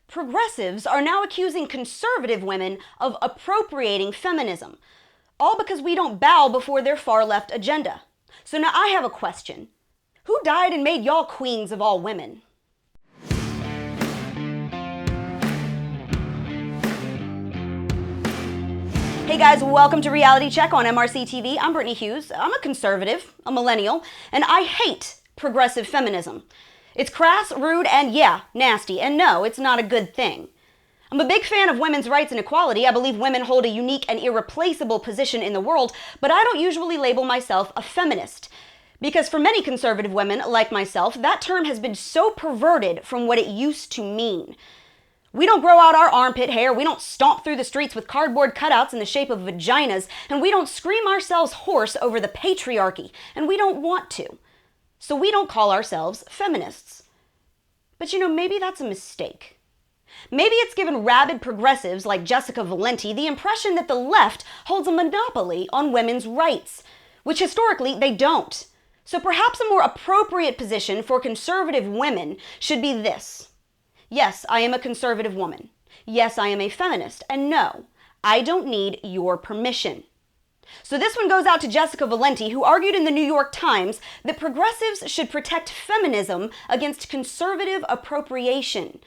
progressives are now accusing conservative women of appropriating feminism, all because we don't bow before their far-left agenda. So now I have a question. Who died and made y'all queens of all women? Hey guys, welcome to Reality Check on MRC-TV. I'm Brittany Hughes. I'm a conservative, a millennial, and I hate progressive feminism. It's crass, rude, and yeah, nasty. And no, it's not a good thing. I'm a big fan of women's rights and equality. I believe women hold a unique and irreplaceable position in the world, but I don't usually label myself a feminist. Because for many conservative women, like myself, that term has been so perverted from what it used to mean. We don't grow out our armpit hair, we don't stomp through the streets with cardboard cutouts in the shape of vaginas, and we don't scream ourselves hoarse over the patriarchy, and we don't want to. So we don't call ourselves feminists. But maybe that's a mistake. Maybe it's given rabid progressives like Jessica Valenti the impression that the left holds a monopoly on women's rights, which historically they don't. So perhaps a more appropriate position for conservative women should be this. Yes, I am a conservative woman. Yes, I am a feminist. And no, I don't need your permission. So this one goes out to Jessica Valenti, who argued in the New York Times that progressives should protect feminism against conservative appropriation.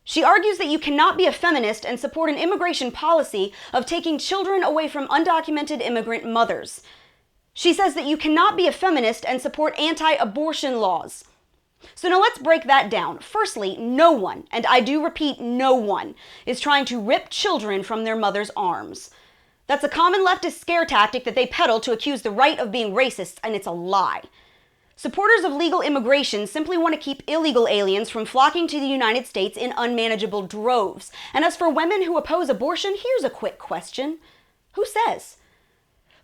She argues that you cannot be a feminist and support an immigration policy of taking children away from undocumented immigrant mothers. She says that you cannot be a feminist and support anti-abortion laws. So now let's break that down. Firstly, no one, and I do repeat, no one, is trying to rip children from their mother's arms. That's a common leftist scare tactic that they peddle to accuse the right of being racist, and it's a lie. Supporters of legal immigration simply want to keep illegal aliens from flocking to the United States in unmanageable droves. And as for women who oppose abortion, here's a quick question. Who says?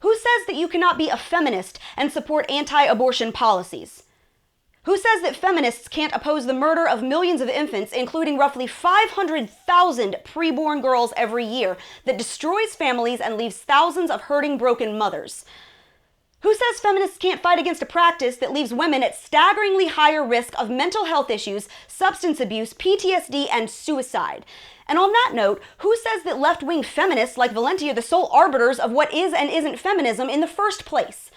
Who says that you cannot be a feminist and support anti-abortion policies? Who says that feminists can't oppose the murder of millions of infants, including roughly 500,000 preborn girls every year, that destroys families and leaves thousands of hurting, broken mothers? Who says feminists can't fight against a practice that leaves women at staggeringly higher risk of mental health issues, substance abuse, PTSD, and suicide? And on that note, who says that left-wing feminists like Valenti are the sole arbiters of what is and isn't feminism in the first place?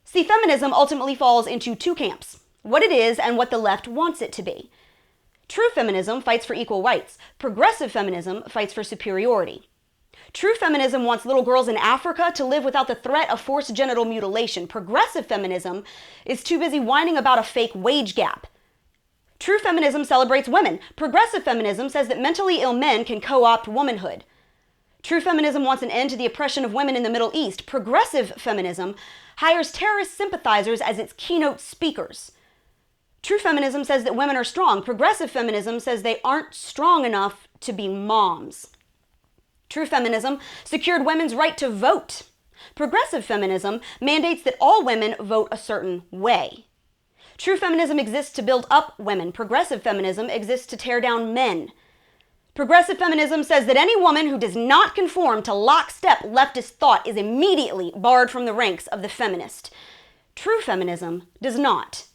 See, feminism ultimately falls into two camps: what it is and what the left wants it to be. True feminism fights for equal rights. Progressive feminism fights for superiority. True feminism wants little girls in Africa to live without the threat of forced genital mutilation. Progressive feminism is too busy whining about a fake wage gap. True feminism celebrates women. Progressive feminism says that mentally ill men can co-opt womanhood. True feminism wants an end to the oppression of women in the Middle East. Progressive feminism hires terrorist sympathizers as its keynote speakers. True feminism says that women are strong. Progressive feminism says they aren't strong enough to be moms. True feminism secured women's right to vote. Progressive feminism mandates that all women vote a certain way. True feminism exists to build up women. Progressive feminism exists to tear down men. Progressive feminism says that any woman who does not conform to lockstep leftist thought is immediately barred from the ranks of the feminist. True feminism does not.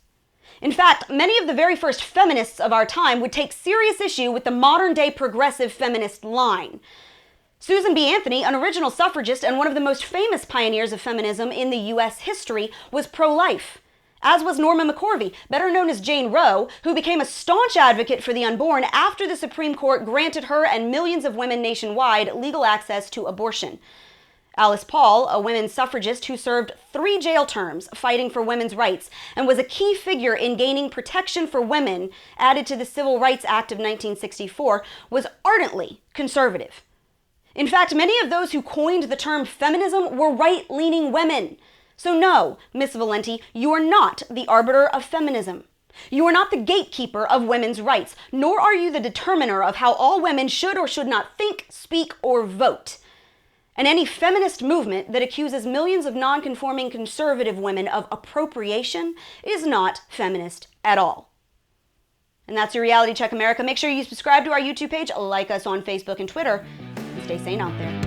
In fact, many of the very first feminists of our time would take serious issue with the modern-day progressive feminist line. Susan B. Anthony, an original suffragist and one of the most famous pioneers of feminism in the U.S. history, was pro-life, as was Norma McCorvey, better known as Jane Roe, who became a staunch advocate for the unborn after the Supreme Court granted her and millions of women nationwide legal access to abortion. Alice Paul, a women's suffragist who served 3 jail terms fighting for women's rights and was a key figure in gaining protection for women added to the Civil Rights Act of 1964, was ardently conservative. In fact, many of those who coined the term feminism were right-leaning women. So no, Miss Valenti, you are not the arbiter of feminism. You are not the gatekeeper of women's rights, nor are you the determiner of how all women should or should not think, speak, or vote. And any feminist movement that accuses millions of non-conforming conservative women of appropriation is not feminist at all. And that's your Reality Check America. Make sure you subscribe to our YouTube page, like us on Facebook and Twitter, and stay sane out there.